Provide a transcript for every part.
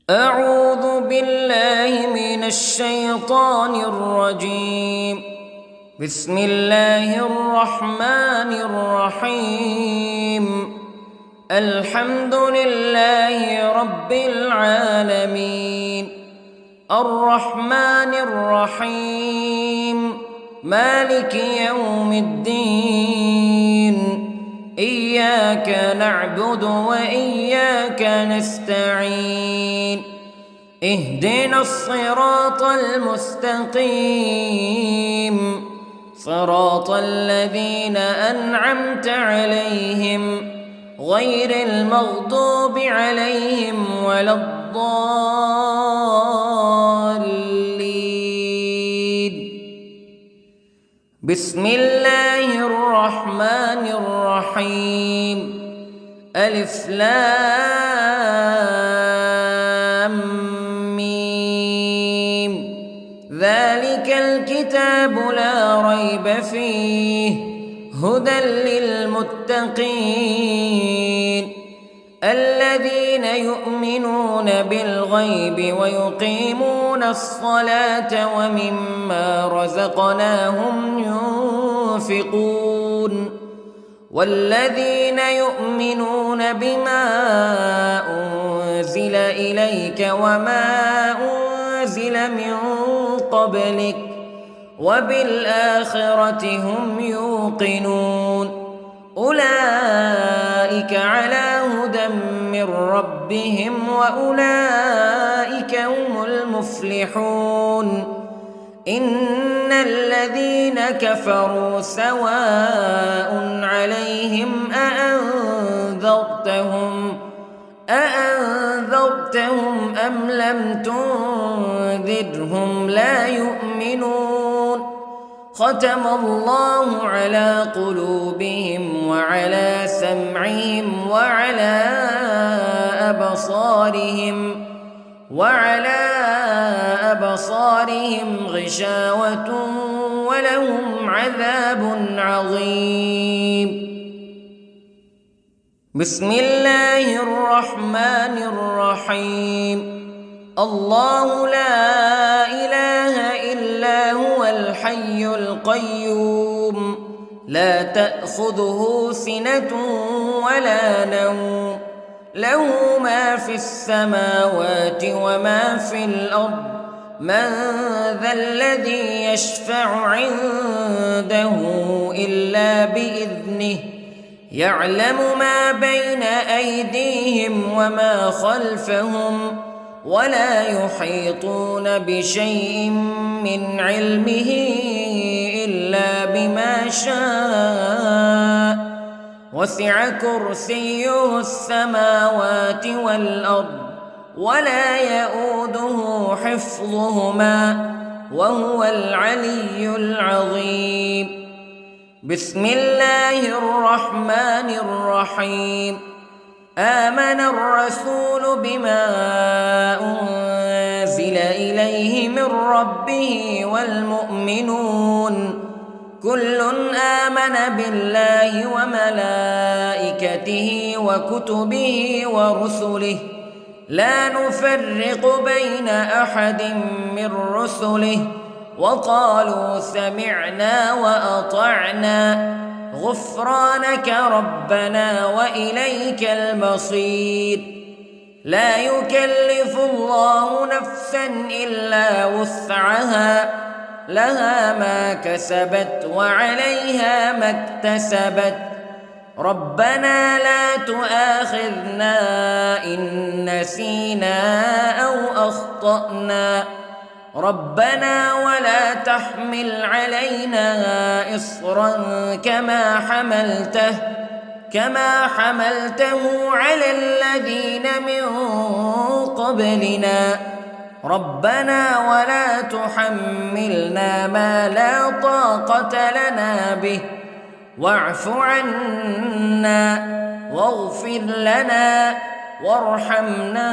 أعوذ بالله من الشيطان الرجيم. بسم الله الرحمن الرحيم. الحمد لله رب العالمين، الرحمن الرحيم، مالك يوم الدين. إياك نعبد وإياك نستعين. اهدنا الصراط المستقيم، صراط الذين أنعمت عليهم غير المغضوب عليهم ولا الضالين. بسم الله الرحمن الرحيم. ألف لام ميم. ذلك الكتاب لا ريب فيه هدى للمتقين الذين يؤمنون بالغيب ويقيمون الصلاة ومما رزقناهم ينفقون والذين يؤمنون بما أنزل إليك وما أنزل من قبلك وبالآخرة هم يوقنون. أولئك على هدى من ربهم وأولئك هم المفلحون. إن الذين كفروا سواء عليهم أأنذرتهم أم لم تنذرهم لا يؤمنون. ختم الله على قلوبهم وعلى سمعهم وعلى أبصارهم غشاوة ولهم عذاب عظيم. بسم الله الرحمن الرحيم. الله لا إله إلا هو الحي القيوم لا تأخذه سنة ولا نوم له ما في السماوات وما في الأرض. من ذا الذي يشفع عنده إلا بإذنه يعلم ما بين أيديهم وما خلفهم ولا يحيطون بشيء من علمه إلا بما شاء. وسع كرسيه السماوات والأرض ولا يؤوده حفظهما وهو العلي العظيم. بسم الله الرحمن الرحيم. آمن الرسول بما أنزل إليه من ربه والمؤمنون كل آمن بالله وملائكته وكتبه ورسله لا نفرق بين أحد من رسله وقالوا سمعنا وأطعنا غفرانك ربنا وإليك المصير. لا يكلف الله نفسا إلا وسعها لها ما كسبت وعليها ما اكتسبت. ربنا لا تؤاخذنا إن نسينا أو أخطأنا ربنا ولا تحمل علينا إصرا كما حملته على الذين من قبلنا ربنا ولا تحملنا ما لا طاقة لنا به واعف عنا واغفر لنا وارحمنا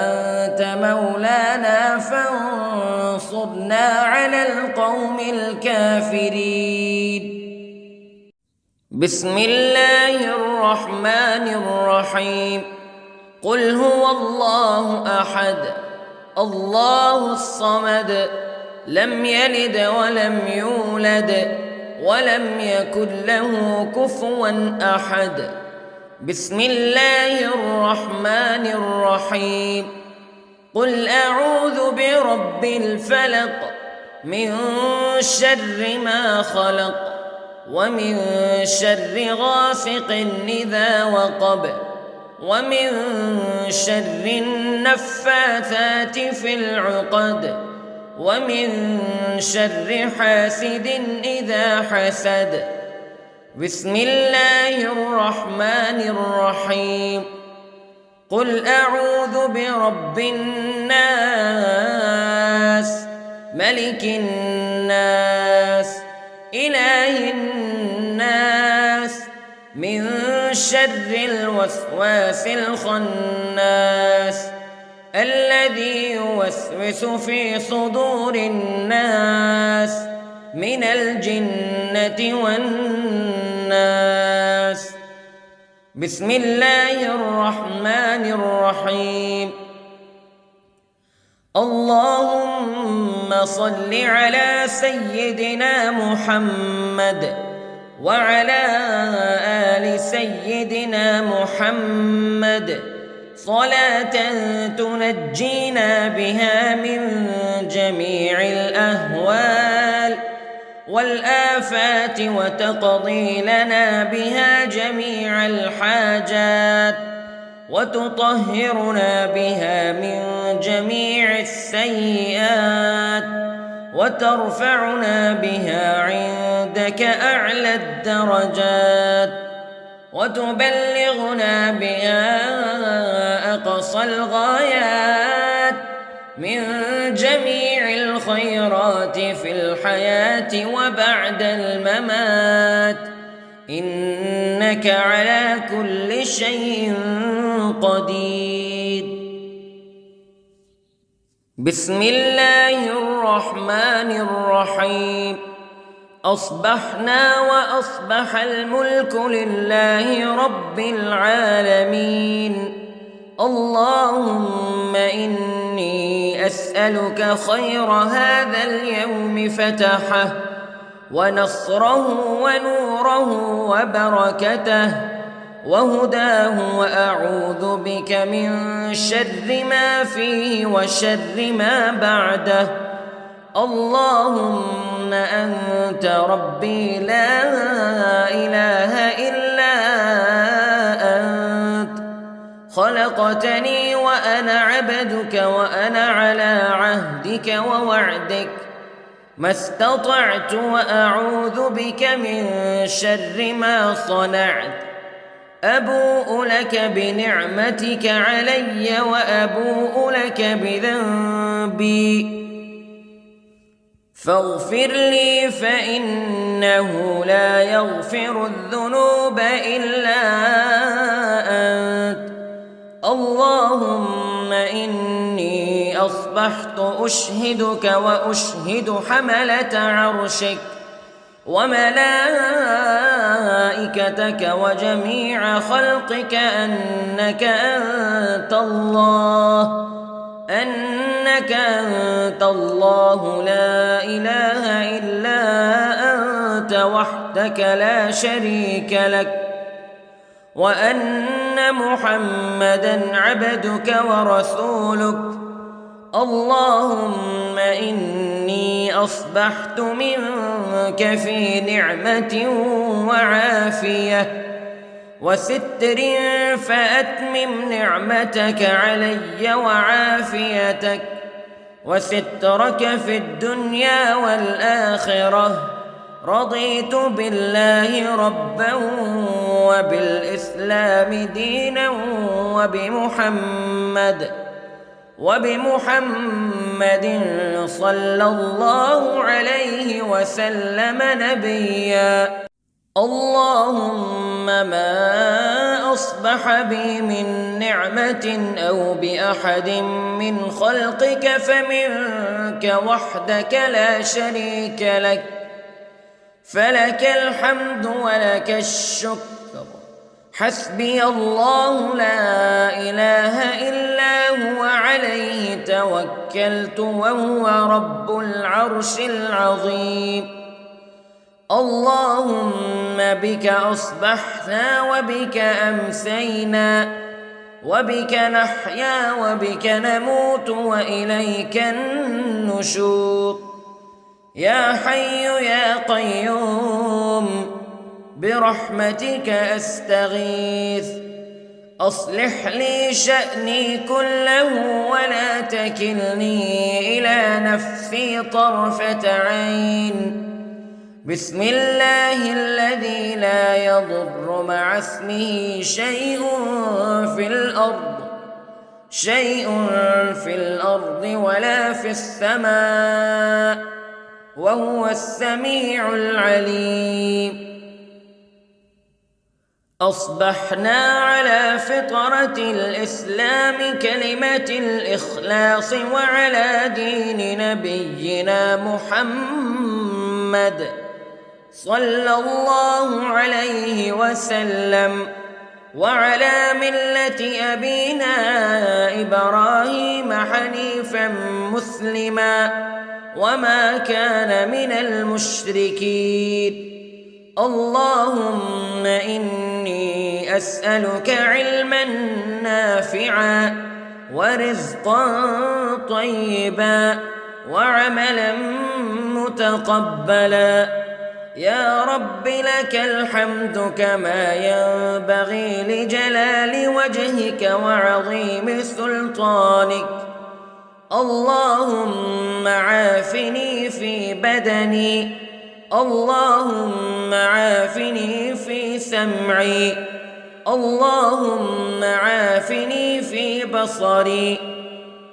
أنت مولانا فانصرنا على القوم الكافرين. بسم الله الرحمن الرحيم. قل هو الله أحد الله الصمد لم يلد ولم يولد ولم يكن له كفوا أحد. بسم الله الرحمن الرحيم. قل أعوذ برب الفلق من شر ما خلق ومن شر غاسق إذا وقب ومن شر النفاثات في العقد ومن شر حاسد إذا حسد. بسم الله الرحمن الرحيم. قل أعوذ برب الناس ملك الناس إله الناس من شر الوسواس الخناس الذي يوسوس في صدور الناس من الجنة والناس. بسم الله الرحمن الرحيم. اللهم صل على سيدنا محمد وعلى آل سيدنا محمد صلاة تنجينا بها من جميع الأهوال والآفات وتقضي لنا بها جميع الحاجات وتطهرنا بها من جميع السيئات وترفعنا بها عندك أعلى الدرجات وتبلغنا بها أقصى الغايات من جميع الخيرات في الحياة وبعد الممات إنك على كل شيء قدير. بسم الله الرحمن الرحيم. أصبحنا وأصبح الملك لله رب العالمين. اللهم إني أسألك خير هذا اليوم فتحه ونصره ونوره وبركته وهداه وأعوذ بك من شر ما فيه وشر ما بعده. اللهم أنت ربي لا إله إلا أنت خلقتني وأنا عبدك وأنا على عهدك ووعدك ما استطعت وأعوذ بك من شر ما صنعت. أبوء لك بنعمتك علي وأبوء لك بذنبي فاغفر لي فإنه لا يغفر الذنوب إلا أنت. اللهم إني أصبحت أشهدك وأشهد حملة عرشك وملائكتك وجميع خلقك أنك أنت الله لا إله إلا أنت وحدك لا شريك لك وأن محمدًا عبدك ورسولك. اللهم إني أصبحت منك في نعمة وعافية وستر فأتمم نعمتك علي وعافيتك وسترك في الدنيا والآخرة. رضيت بالله ربا وبالإسلام دينا وبمحمد صلى الله عليه وسلم نبيا. اللهم ما أصبح بي من نعمة أو بأحد من خلقك فمنك وحدك لا شريك لك فلك الحمد ولك الشكر حسبي الله لا إله إلا هو عليه توكلت وهو رب العرش العظيم. اللهم بك أصبحنا وبك أمسينا وبك نحيا وبك نموت وإليك النشور. يا حي يا قيوم برحمتك أستغيث، أصلح لي شأني كله ولا تكلني إلى نفسي طرفة عين. بسم الله الذي لا يضر مع اسمه شيء في الأرض ولا في السماء وهو السميع العليم. أصبحنا على فطرة الإسلام كلمة الإخلاص وعلى دين نبينا محمد صلى الله عليه وسلم وعلى ملة أبينا إبراهيم حنيفا مسلما وما كان من المشركين. اللهم إني أسألك علما نافعا ورزقا طيبا وعملا متقبلا. يا رب لك الحمد كما ينبغي لجلال وجهك وعظيم سلطانك. اللهم عافني في بدني، اللهم عافني في سمعي، اللهم عافني في بصري.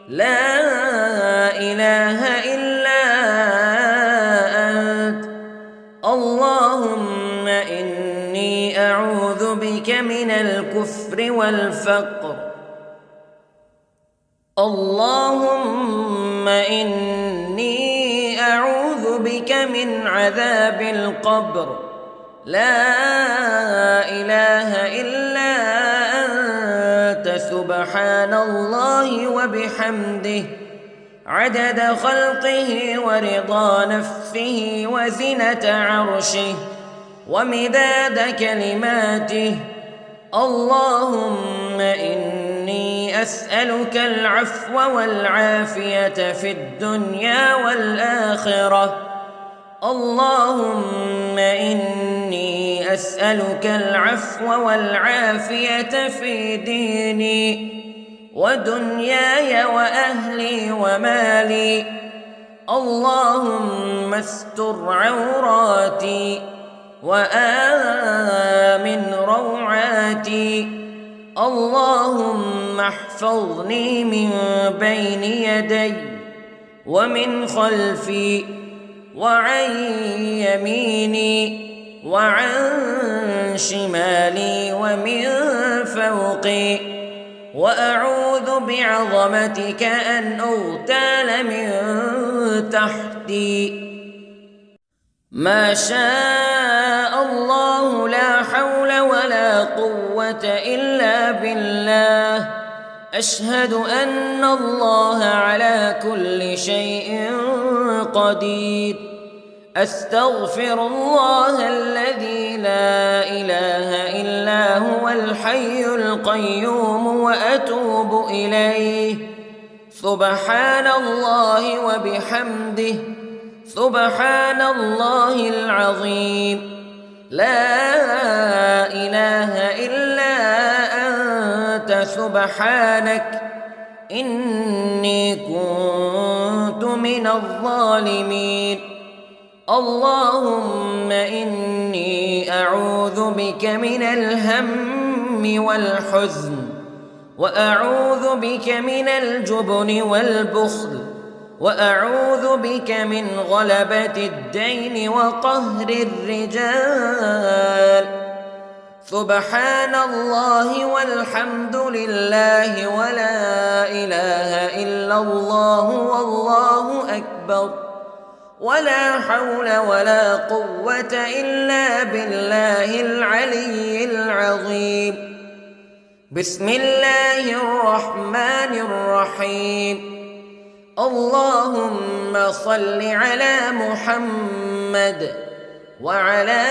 لا إله إلا أنت. اللهم إني أعوذ بك من الكفر والفقر. اللهم إني أعوذ بك من عذاب القبر. لا إله إلا أنت سبحان الله وبحمده عدد خلقه ورضا نفسه وزنة عرشه ومداد كلماته. اللهم إني أسألك العفو والعافية في الدنيا والآخرة. اللهم إني أسألك العفو والعافية في ديني ودنياي وأهلي ومالي. اللهم استر عوراتي وآمن روعاتي. اللهم احفظني من بين يدي ومن خلفي وعن يميني وعن شمالي ومن فوقي، وأعوذ بعظمتك أن أغتال من تحتي. ما شاء الله لا حول ولا قوة إلا بالله. أشهد أن الله على كل شيء قدير. أستغفر الله الذي لا إله إلا هو الحي القيوم وأتوب إليه. سبحان الله وبحمده سبحان الله العظيم. لا إله إلا أنت سبحانك إني كنت من الظالمين. اللهم إني أعوذ بك من الهم والحزن، وأعوذ بك من الجبن والبخل، وأعوذ بك من غلبة الدين وقهر الرجال. سبحان الله والحمد لله ولا إله إلا الله والله أكبر. ولا حول ولا قوة إلا بالله العلي العظيم. بسم الله الرحمن الرحيم. اللهم صل على محمد وعلى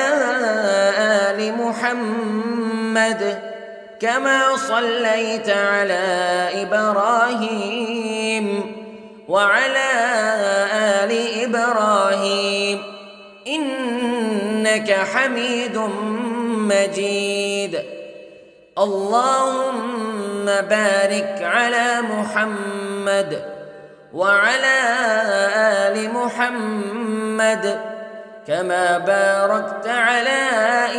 آل محمد كما صليت على إبراهيم وعلى آل إبراهيم إنك حميد مجيد. اللهم بارك على محمد وعلى آل محمد كما باركت على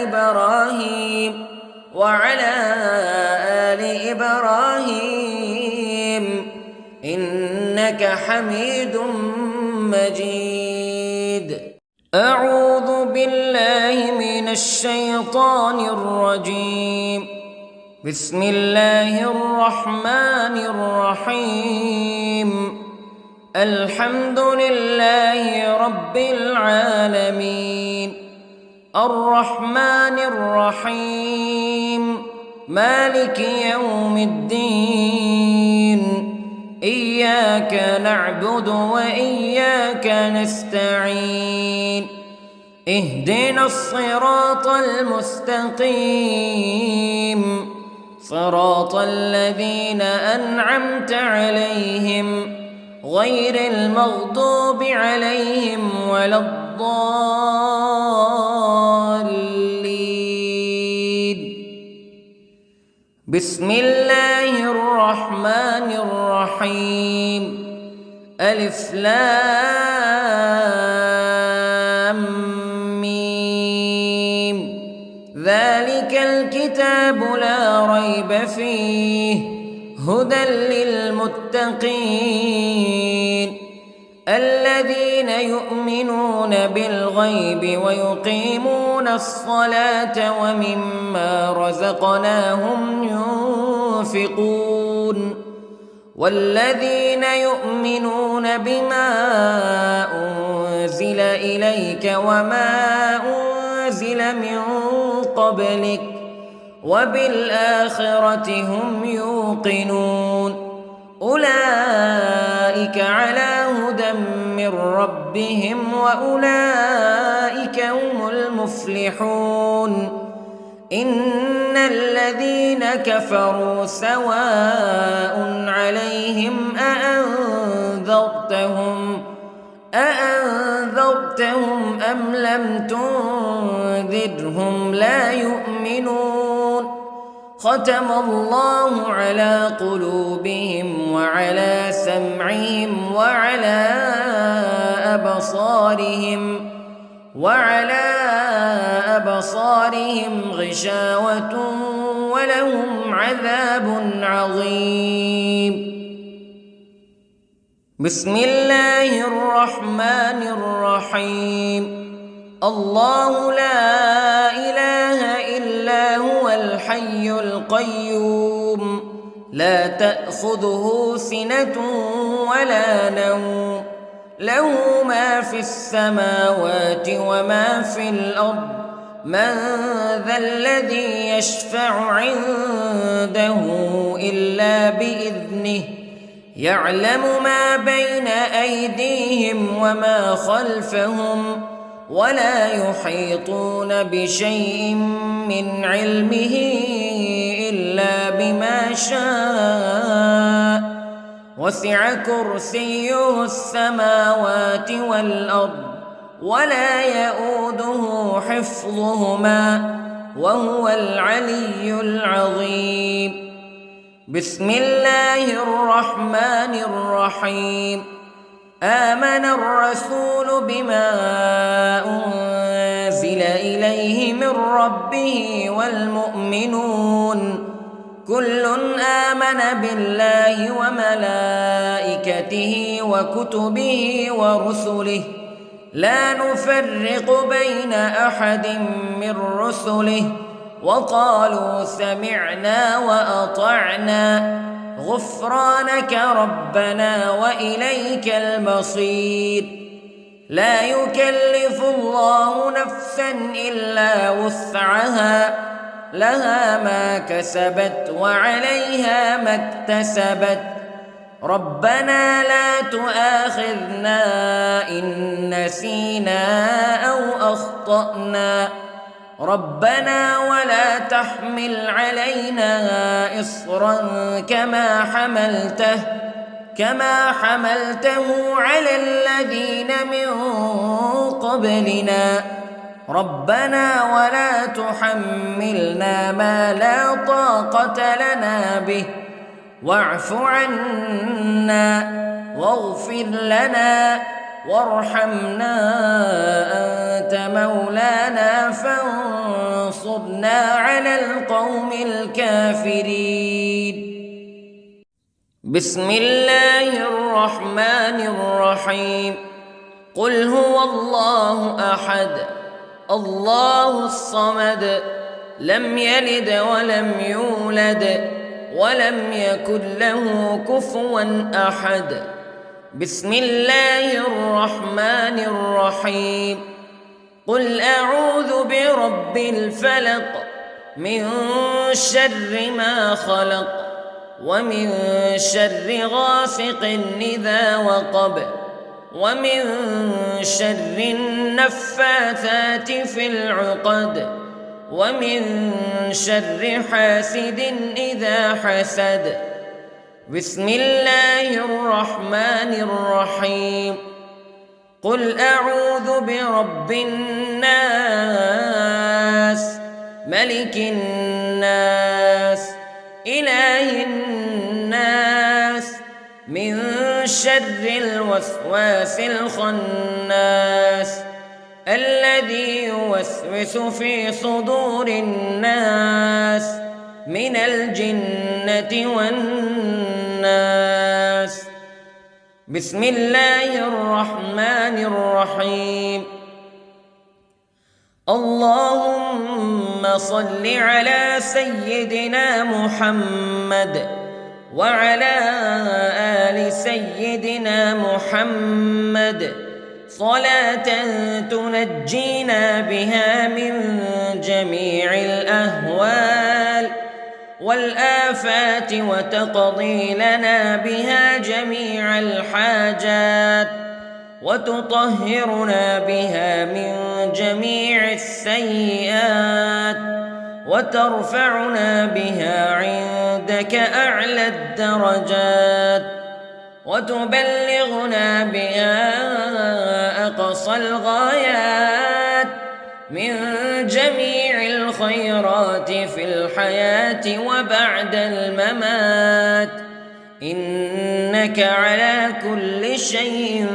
إبراهيم وعلى آل إبراهيم إنك حميد مجيد. أعوذ بالله من الشيطان الرجيم. بسم الله الرحمن الرحيم. الحمد لله رب العالمين الرحمن الرحيم مالك يوم الدين إياك نعبد وإياك نستعين اهدنا الصراط المستقيم صراط الذين أنعمت عليهم غير المغضوب عليهم ولا الضالين. بسم الله الرحمن الرحيم. ألف لام ميم. ذلك الكتاب لا ريب فيه هدى للمتقين الذين يؤمنون بالغيب ويقيمون الصلاة ومما رزقناهم ينفقون والذين يؤمنون بما أنزل إليك وما أنزل من قبلك وبالآخرة هم يوقنون أولئك على هدى من ربهم وأولئك هم المفلحون. إن الذين كفروا سواء عليهم أأنذرتهم أم لم تنذرهم لا يؤمنون. ختم الله على قلوبهم وعلى سمعهم وعلى أبصارهم غشاوة ولهم عذاب عظيم. بسم الله الرحمن الرحيم. الله لا إله إلا هو الحي القيوم لا تأخذه سنة ولا نوم له ما في السماوات وما في الأرض من ذا الذي يشفع عنده إلا بإذنه يعلم ما بين أيديهم وما خلفهم ولا يحيطون بشيء من علمه إلا بما شاء وسع كرسيه السماوات والأرض ولا يؤوده حفظهما وهو العلي العظيم. بسم الله الرحمن الرحيم. آمن الرسول بما أنزل إليه من ربه والمؤمنون كل آمن بالله وملائكته وكتبه ورسله لا نفرق بين أحد من رسله وقالوا سمعنا وأطعنا غفرانك ربنا وإليك المصير. لا يكلف الله نفسا إلا وسعها لها ما كسبت وعليها ما اكتسبت ربنا لا تؤاخذنا إن نسينا أو أخطأنا ربنا ولا تحمل علينا إصرا كما حملته على الذين من قبلنا ربنا ولا تحملنا ما لا طاقة لنا به واعف عنا واغفر لنا وارحمنا أنت مولانا فانصرنا على القوم الكافرين. بسم الله الرحمن الرحيم. قل هو الله أحد الله الصمد لم يلد ولم يولد ولم يكن له كفوا أحد. بسم الله الرحمن الرحيم. قل أعوذ برب الفلق من شر ما خلق ومن شر غاسق إذا وقب ومن شر النفاثات في العقد ومن شر حاسد إذا حسد. بسم الله الرحمن الرحيم. قل أعوذ برب الناس ملك الناس إله الناس من شر الوسواس الخناس الذي يوسوس في صدور الناس من الجنة والناس. بسم الله الرحمن الرحيم. اللهم صل على سيدنا محمد وعلى آل سيدنا محمد صلاة تنجينا بها من جميع الأهوال والآفات وتقضي لنا بها جميع الحاجات وتطهرنا بها من جميع السيئات وترفعنا بها عندك أعلى الدرجات وتبلغنا بها أقصى الغايات من جميع الخيرات في الحياة وبعد الممات إنك على كل شيء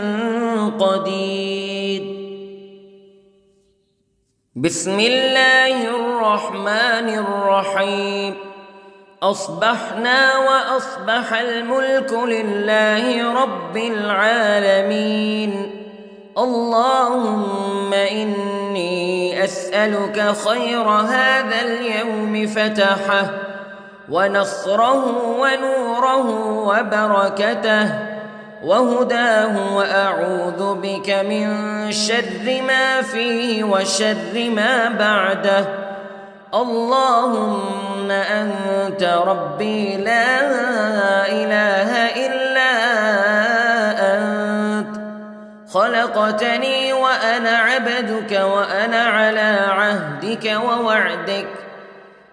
قدير. بسم الله الرحمن الرحيم. أصبحنا وأصبح الملك لله رب العالمين. اللهم إني أسألك خير هذا اليوم فتحه ونصره ونوره وبركته وهداه وأعوذ بك من شر ما فيه وشر ما بعده. اللهم أنت ربي لا إله إلا أنت خلقتني وأنا عبدك وأنا على عهدك ووعدك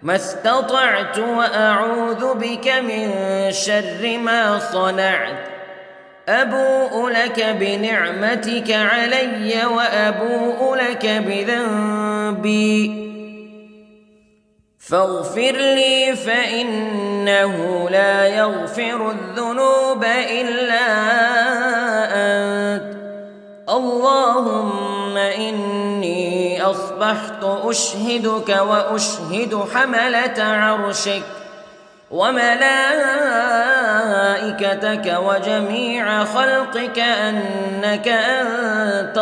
ما استطعت وأعوذ بك من شر ما صنعت. أبوء لك بنعمتك علي وأبوء لك بذنبي فاغفر لي فإنه لا يغفر الذنوب إلا أنت. اللهم إني أصبحت أشهدك وأشهد حملة عرشك وملائكتك وجميع خلقك أنك أنت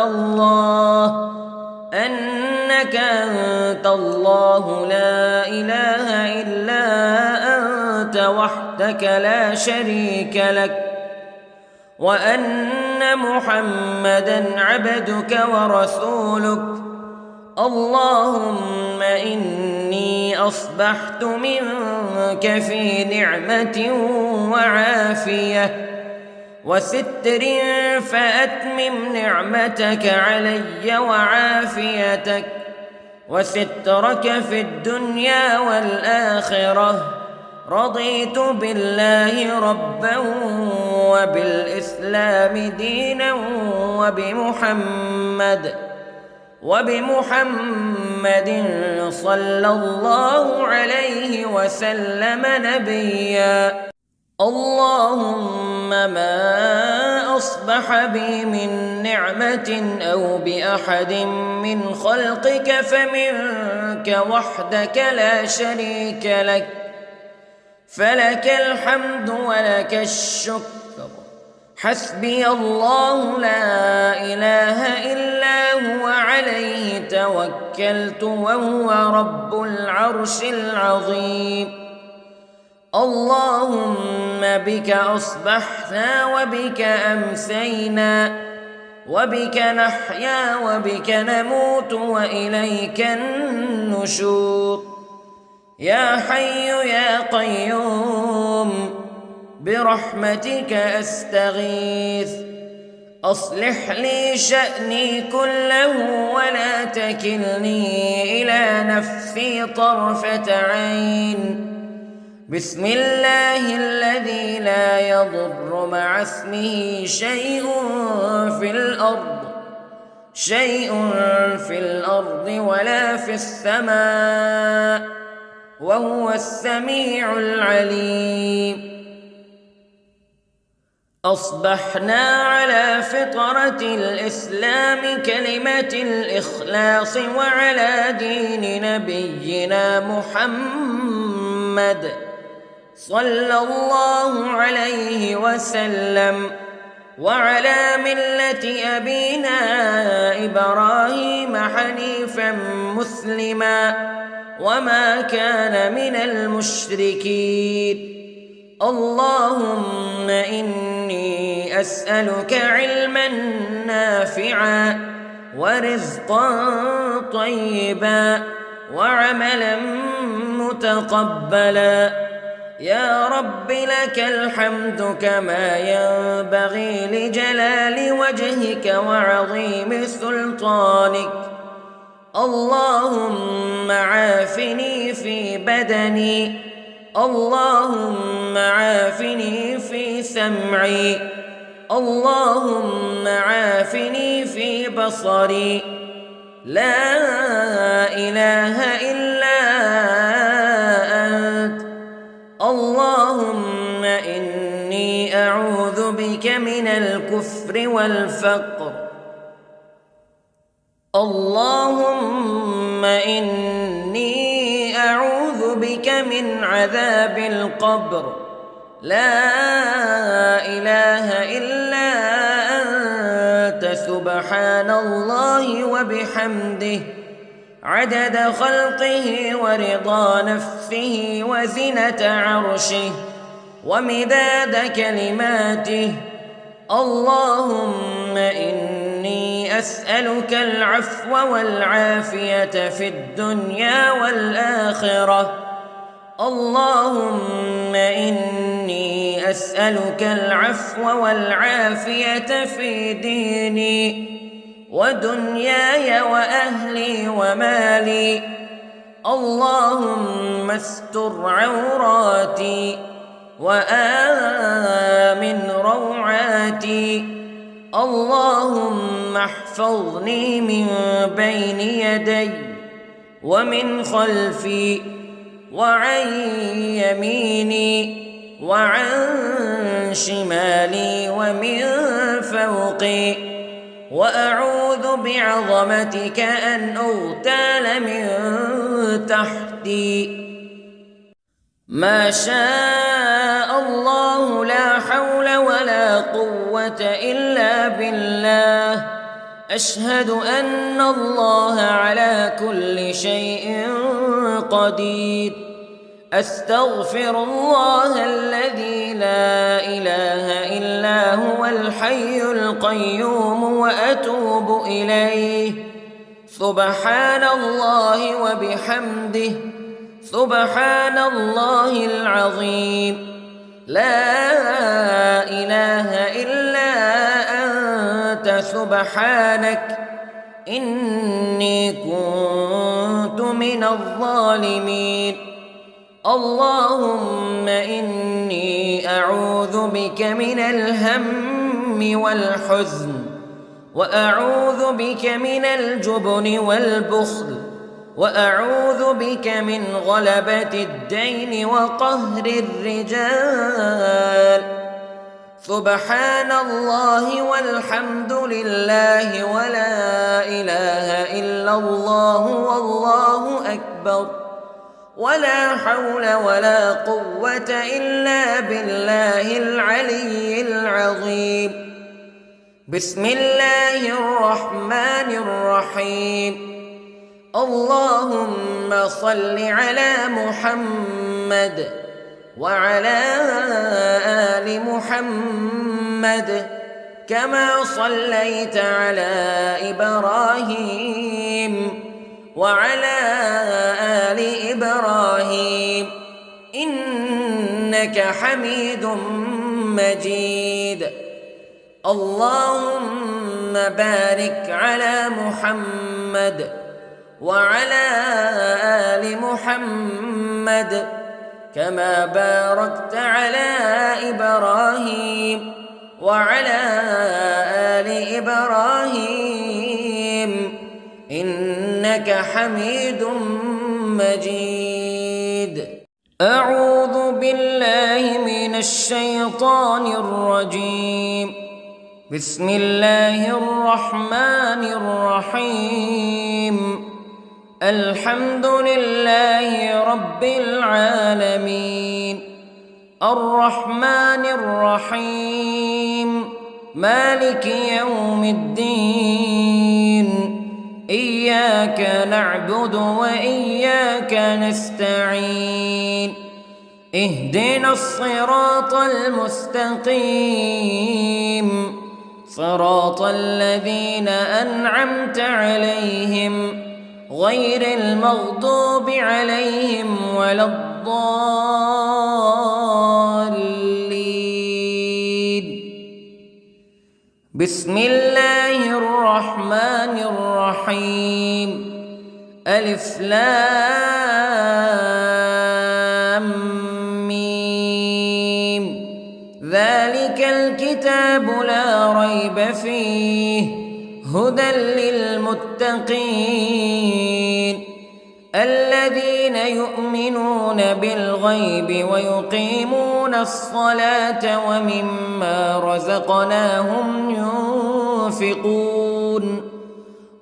الله لا إله إلا أنت وحدك لا شريك لك وأن أن محمدًا عبدك ورسولك. اللهم إني أصبحت منك في نعمة وعافية وستر، فأتمم نعمتك علي وعافيتك وسترك في الدنيا والآخرة. رضيت بالله ربا وبالإسلام دينا وبمحمد صلى الله عليه وسلم نبيا. اللهم ما أصبح بي من نعمة أو بأحد من خلقك فمنك وحدك لا شريك لك، فلك الحمد ولك الشكر. حسبي الله لا إله إلا هو، عليه توكلت وهو رب العرش العظيم. اللهم بك أصبحنا وبك أمسينا وبك نحيا وبك نموت وإليك النشور. يا حي يا قيوم برحمتك أستغيث، أصلح لي شأني كله ولا تكلني إلى نفسي طرفة عين. بسم الله الذي لا يضر مع اسمه شيء في الأرض ولا في السماء، وهو السميع العليم. أصبحنا على فطرة الإسلام كلمة الإخلاص وعلى دين نبينا محمد صلى الله عليه وسلم، وعلى ملة أبينا إبراهيم حنيفا مسلما وما كان من المشركين. اللهم إني أسألك علما نافعا ورزقا طيبا وعملا متقبلا. يا رب لك الحمد كما ينبغي لجلال وجهك وعظيم سلطانك. اللهم عافني في بدني، اللهم عافني في سمعي، اللهم عافني في بصري. لا إله إلا أنت. اللهم إني أعوذ بك من الكفر والفقر. اللهم إني أعوذ بك من عذاب القبر. لا إله إلا أنت، سبحان الله وبحمده، عدد خلقه ورضا نفسه وزنة عرشه ومداد كلماته. اللهم إني أسألك العفو والعافية في الدنيا والآخرة. اللهم إني أسألك العفو والعافية في ديني ودنياي وأهلي ومالي. اللهم استر عوراتي وآمن روعاتي. اللهم احفظني من بين يدي ومن خلفي وعن يميني وعن شمالي ومن فوقي، وأعوذ بعظمتك أن أغتال من تحتي. ما شاء الله لا حول ولا قوة إلا بالله. أشهد أن الله على كل شيء قدير. أستغفر الله الذي لا إله إلا هو الحي القيوم وأتوب إليه. سبحان الله وبحمده، سبحان الله العظيم. لا إله إلا أنت سبحانك إني كنت من الظالمين. اللهم إني أعوذ بك من الهم والحزن، وأعوذ بك من الجبن والبخل، وأعوذ بك من غلبة الدين وقهر الرجال. سبحان الله والحمد لله ولا إله إلا الله والله أكبر، ولا حول ولا قوة إلا بالله العلي العظيم. بسم الله الرحمن الرحيم. اللهم صل على محمد وعلى آل محمد كما صليت على إبراهيم وعلى آل إبراهيم إنك حميد مجيد. اللهم بارك على محمد وعلى آل محمد كما باركت على إبراهيم وعلى آل إبراهيم إنك حميد مجيد. أعوذ بالله من الشيطان الرجيم. بسم الله الرحمن الرحيم. الحمد لله رب العالمين، الرحمن الرحيم، مالك يوم الدين، إياك نعبد وإياك نستعين، اهدنا الصراط المستقيم، صراط الذين أنعمت عليهم غير المغضوب عليهم ولا الضالين. بسم الله الرحمن الرحيم. ألف لام ميم. ذلك الكتاب لا ريب فيه هدى للمتقين الذين يؤمنون بالغيب ويقيمون الصلاة ومما رزقناهم ينفقون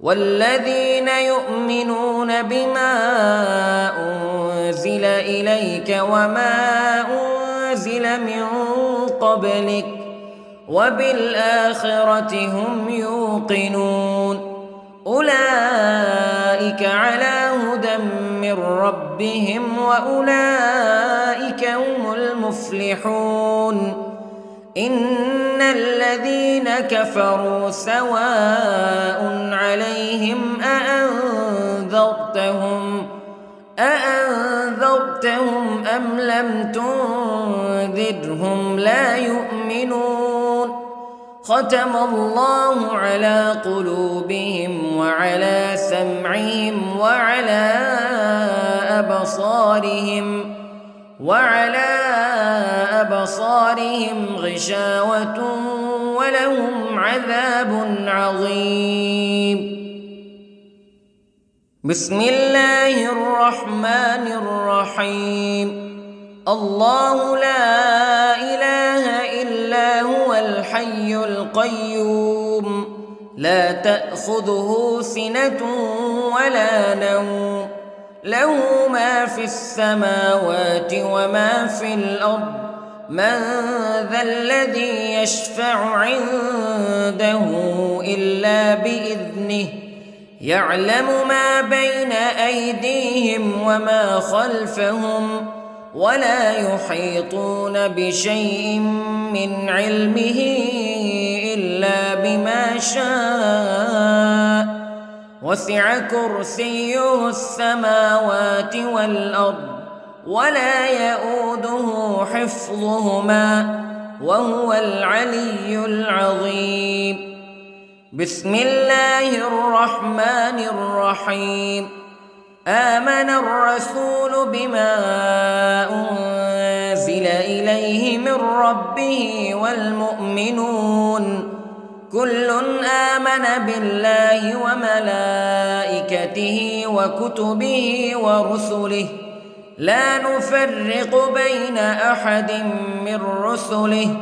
والذين يؤمنون بما أنزل إليك وما أنزل من قبلك وبالآخرة هم يوقنون أولئك على هدى من ربهم وأولئك هم المفلحون. إن الذين كفروا سواء عليهم أأنذرتهم أم لم تنذرهم لا يؤمنون. ختم الله على قلوبهم وعلى سمعهم وعلى أبصارهم غشاوة ولهم عذاب عظيم. بسم الله الرحمن الرحيم. الله لا إله إلا هو الحي القيوم لا تأخذه سنة ولا نوم له ما في السماوات وما في الأرض من ذا الذي يشفع عنده إلا بإذنه يعلم ما بين أيديهم وما خلفهم ولا يحيطون بشيء من علمه إلا بما شاء وسع كرسيه السماوات والأرض ولا يؤوده حفظهما وهو العلي العظيم. بسم الله الرحمن الرحيم. آمن الرسول بما أنزل إليه من ربه والمؤمنون كل آمن بالله وملائكته وكتبه ورسله لا نفرق بين أحد من رسله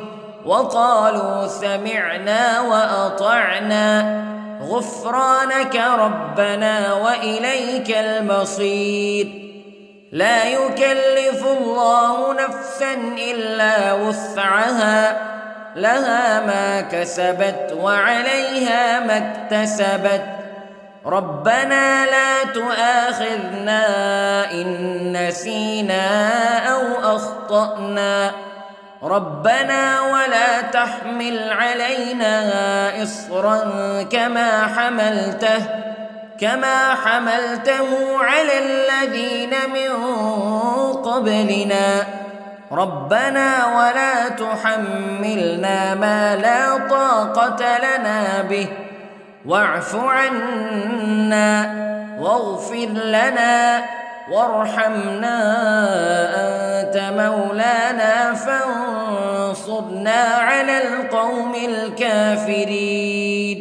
وقالوا سمعنا وأطعنا غفرانك ربنا وإليك المصير. لا يكلف الله نفسا إلا وسعها لها ما كسبت وعليها ما اكتسبت ربنا لا تؤاخذنا إن نسينا أو أخطأنا ربنا ولا تحمل علينا إصرا كما حملته على الذين من قبلنا ربنا ولا تحملنا ما لا طاقة لنا به واعف عنا واغفر لنا وارحمنا أنت مولانا فانصرنا على القوم الكافرين.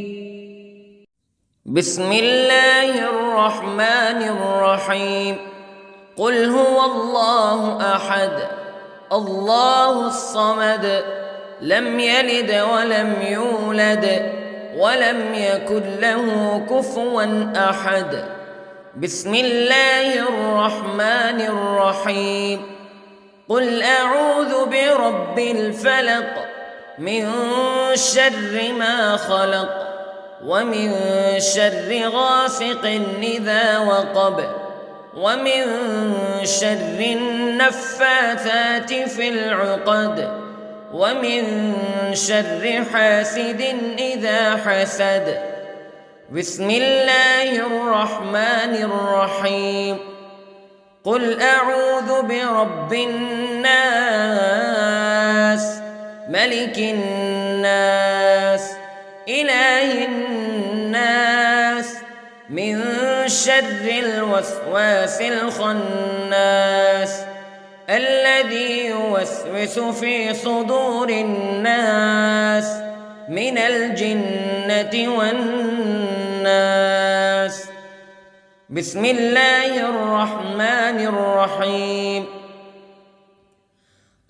بسم الله الرحمن الرحيم. قل هو الله أحد الله الصمد لم يلد ولم يولد ولم يكن له كفوا أحد. بسم الله الرحمن الرحيم. قل أعوذ برب الفلق من شر ما خلق ومن شر غاسق إذا وقب ومن شر النفاثات في العقد ومن شر حاسد إذا حسد. بسم الله الرحمن الرحيم. قل أعوذ برب الناس ملك الناس إله الناس من شر الوسواس الخناس الذي يوسوس في صدور الناس من الجنة والناس. بسم الله الرحمن الرحيم.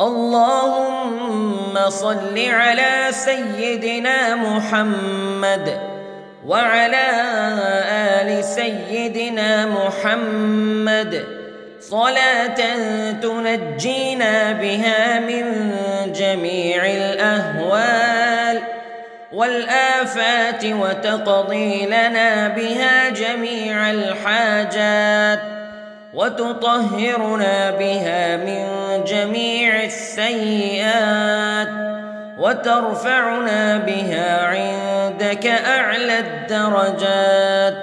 اللهم صل على سيدنا محمد وعلى آل سيدنا محمد صلاة تنجينا بها من جميع الأهوال والآفات وتقضي لنا بها جميع الحاجات وتطهرنا بها من جميع السيئات وترفعنا بها عندك أعلى الدرجات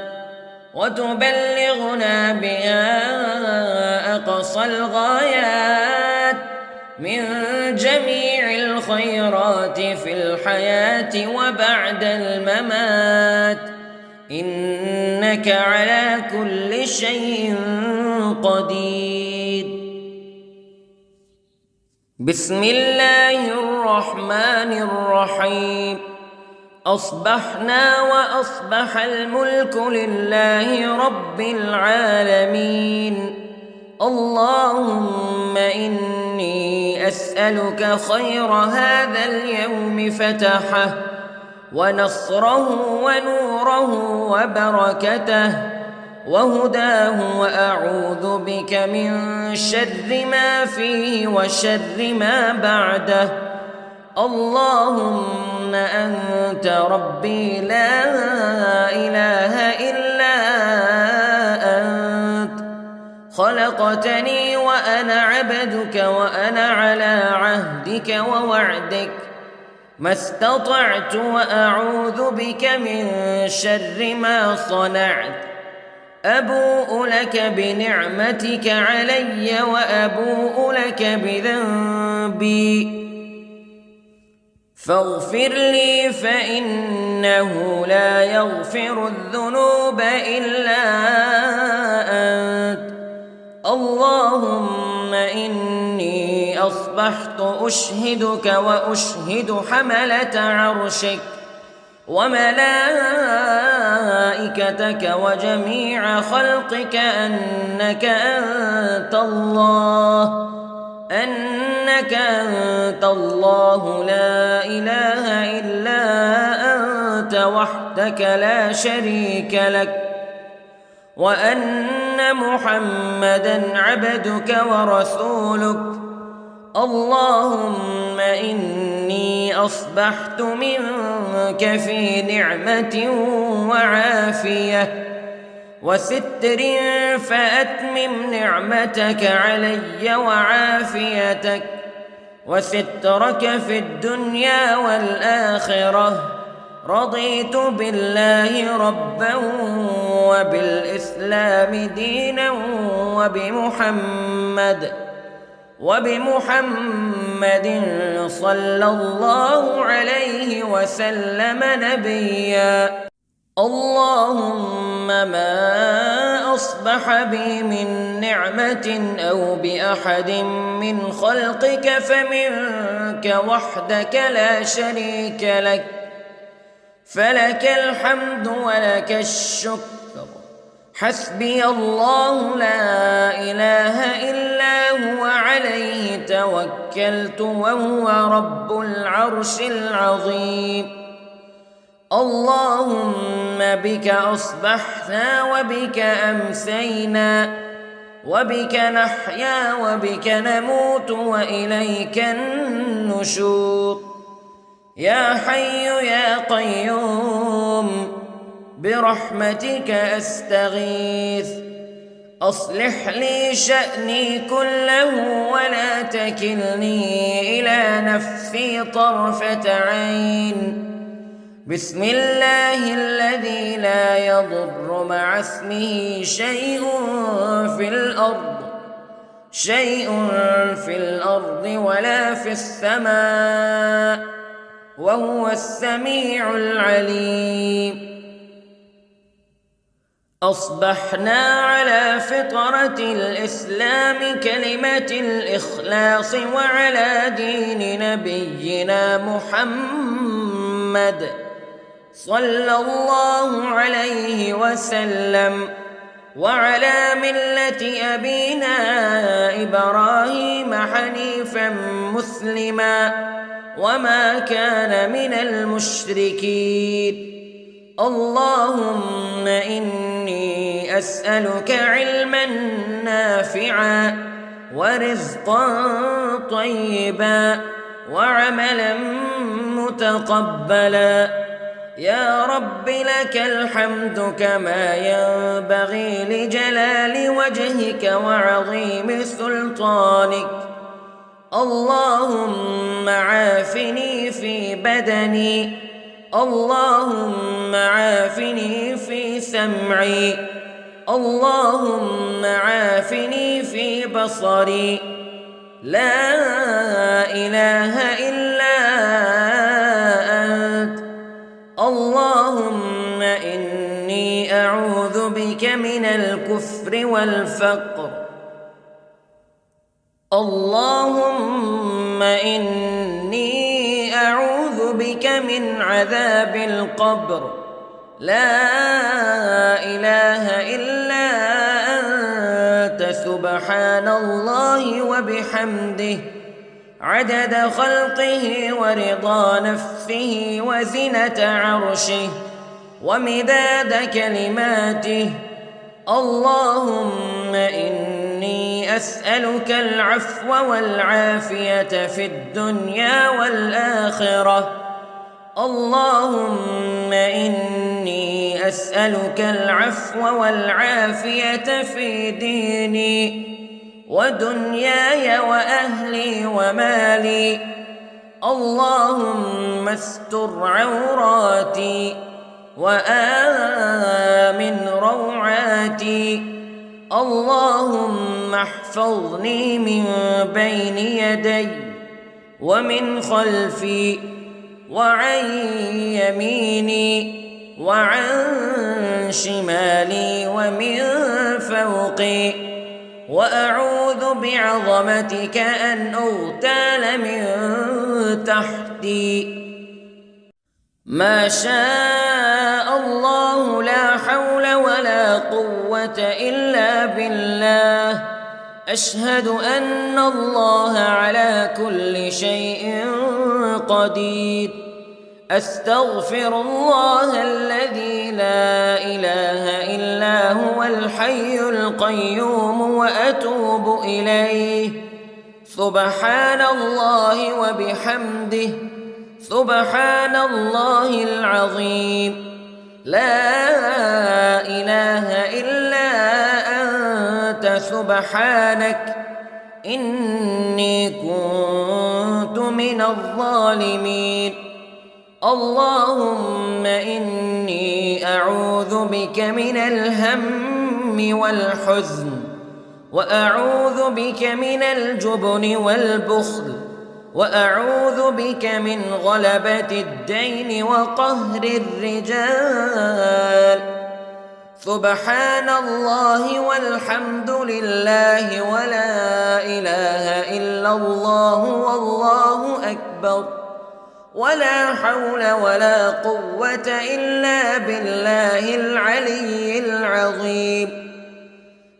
وتبلغنا بها أقصى الغايات من جميع الخيرات في الحياة وبعد الممات إنك على كل شيء قدير. بسم الله الرحمن الرحيم. أصبحنا وأصبح الملك لله رب العالمين. اللهم إني أسألك خير هذا اليوم فتحه ونصره ونوره وبركته وهداه وأعوذ بك من شر ما فيه وشر ما بعده. اللهم أنت ربي لا إله إلا أنت خلقتني وأنا عبدك وأنا على عهدك ووعدك ما استطعت وأعوذ بك من شر ما صنعت أبوء لك بنعمتك علي وأبوء لك بذنبي فاغفر لي فإنه لا يغفر الذنوب إلا أنت اللهم إني أصبحت أشهدك وأشهد حملة عرشك وملائكتك وجميع خلقك أنك أنت الله لا إله إلا أنت وحدك لا شريك لك وأن محمدًا عبدك ورسولك اللهم إني أصبحت منك في نعمة وعافية وستر فأتمم نعمتك علي وعافيتك وسترك في الدنيا والآخرة رضيت بالله ربا وبالإسلام دينا وبمحمد صلى الله عليه وسلم نبيا اللهم ما أصبح بي من نعمة أو بأحد من خلقك فمنك وحدك لا شريك لك فلك الحمد ولك الشكر حسبي الله لا إله إلا هو عليه توكلت وهو رب العرش العظيم اللهم بك أصبحنا وبك أمسينا وبك نحيا وبك نموت وإليك النشور يا حي يا قيوم برحمتك أستغيث أصلح لي شأني كله ولا تكلني إلى نفسي طرفة عين بسم الله الذي لا يضر مع اسمه شيء في الأرض ولا في السماء وهو السميع العليم أصبحنا على فطرة الإسلام كلمة الإخلاص وعلى دين نبينا محمد صلى الله عليه وسلم وعلى ملة أبينا إبراهيم حنيفا مسلما وما كان من المشركين اللهم إني أسألك علما نافعا ورزقا طيبا وعملا متقبلا يا رب لك الحمد كما ينبغي لجلال وجهك وعظيم سلطانك اللهم عافني في بدني اللهم عافني في سمعي اللهم عافني في بصري لا إله إلا أنت اللهم إني أعوذ بك من الكفر والفقر اللهم إني أعوذ بك من عذاب القبر لا إله إلا أنت سبحان الله وبحمده عدد خلقه ورضا نفسه وزنة عرشه ومداد كلماته اللهم إني أسألك العفو والعافية في الدنيا والآخرة اللهم إني أسألك العفو والعافية في ديني ودنياي وأهلي ومالي. اللهم استر عوراتي وآمن روعاتي. اللهم احفظني من بين يدي ومن خلفي وعن يميني وعن شمالي ومن فوقي، وأعوذ بعظمتك أن أغتال من تحتي. ما شاء الله لا حول ولا قوة إلا بالله. أشهد أن الله على كل شيء قدير. أستغفر الله الذي لا إله إلا هو الحي القيوم وأتوب إليه. سبحان الله وبحمده، سبحان الله العظيم. لا إله إلا أنت سبحانك إني كنت من الظالمين. اللهم إني أعوذ بك من الهم والحزن، وأعوذ بك من الجبن والبخل، وأعوذ بك من غلبة الدين وقهر الرجال. سبحان الله والحمد لله ولا إله إلا الله والله أكبر، ولا حول ولا قوة إلا بالله العلي العظيم.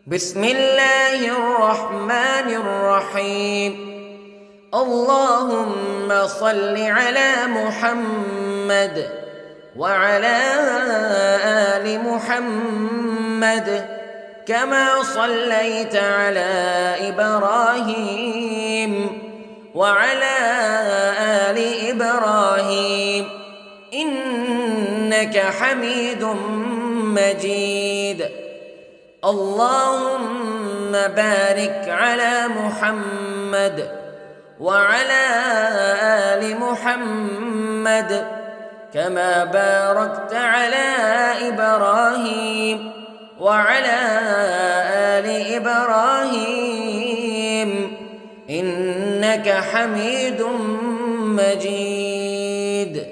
بسم الله الرحمن الرحيم. اللهم صل على محمد وعلى آل محمد كما صليت على إبراهيم وعلى آل إبراهيم إنك حميد مجيد. اللهم بارك على محمد وعلى آل محمد كما باركت على إبراهيم وعلى آل إبراهيم إنك حميد مجيد.